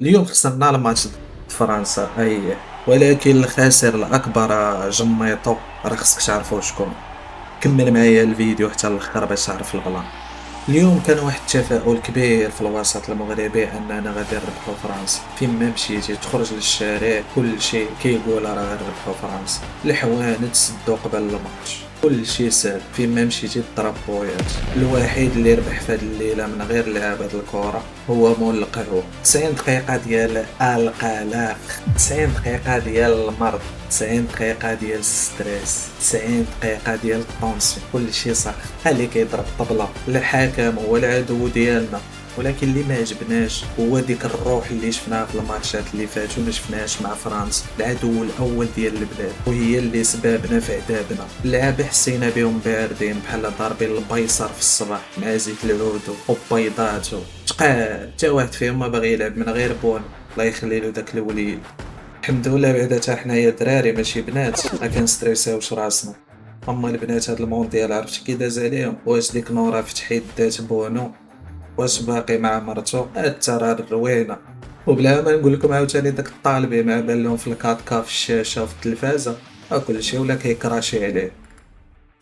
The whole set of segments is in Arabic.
اليوم خسرنا الماتش ضد فرنسا أييه، ولكن الخاسر الأكبر جميطو راه خصك تعرفوا شكون. كمل معايا الفيديو حتى الاخر باش تعرف البلان. اليوم كان واحد التفاؤل كبير في الوسط المغربي اننا غادي نربحوا فرنسا، فين ما مشيتي تخرج للشارع كل شيء كيقول راه غنربحوا فرنسا، الحوانت سدوا قبل الماتش، كل شيء ساد، فين ما مشيتي ضرب بويات. الوحيد اللي ربح في هذه الليله من غير لعب هاد الكره هو مول القهوه. 90 دقيقه ديال القلق، 90 دقيقه ديال المرض، 90 دقيقة ديال الستريس، 90 دقيقة ديال الطونسيون، كلشي صح. اللي كيضرب طبلة الحكم هو العدو ديالنا، ولكن اللي ما عجبناش هو ديك الروح اللي شفناها في الماتشات اللي فاتوا ما شفناهاش مع فرنسا، العدو الاول ديال البلاد، وهي اللي سبابنا في عذابنا. اللعابة حسينا بهم باردين بحال ضاربين البيصر في الصباح مع زيت العودو وبيضاتو، تقاد حتى واحد فيهم ما باغي يلعب من غير بون. الله يخلي له داك الوليد. الحمد لله بعدا حتى حنايا دراري ماشي بنات ما كنستريساوش راسنا. اما البنات هاد المونديال عرفتي كي داز عليهم؟ واش ديك نورا فتحي دات بونو، واش باقي مع مرتو حتى راه الروينه. وبلا ما نقول لكم عاوتاني داك الطالبي مع بالهم في الكاتكا في الشاشه وفي التلفازه، كلشي ولا كيكراشي عليه.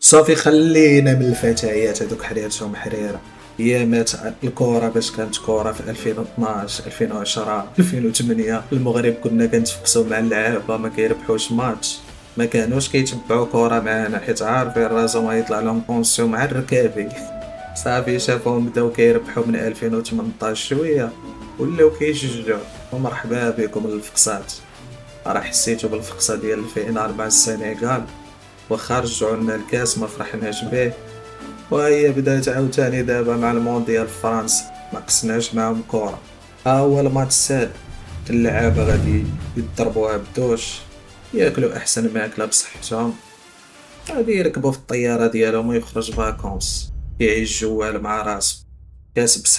صافي خلينا من الفتيات هذوك حريرتهم حريره. ايامات الكره باش كانت كره في 2012 2010 2008 المغرب كنا كنتفقسوا مع اللعابه ما كيربحوش ماتش، ما كانوش كيتبعوا كره معانا حيت عارفين راسهم غيطلع لهم بونسيون مع الركابي. صافي شافوهم بداو كيربحوا من 2018 شويه ولاو كيشجعوا. ومرحبا بكم الفقسات، راه حسيتو بالفقسه ديال الفينال مع السنغال، واخا رجعوا لنا الكاس ما فرحناش به. وهي بدات عاوتاني دابا مع المونديال في فرنسا ما قسناش معاهم كورة. ها هو الماتش ساد، اللعابة غادي يضربوها بدوش، ياكلوا احسن ماكلة بصحتهم، غادي يركبوا في الطيارة ديالهم ويخرج فاكونس، يعيش جوال مع راسو، كاسب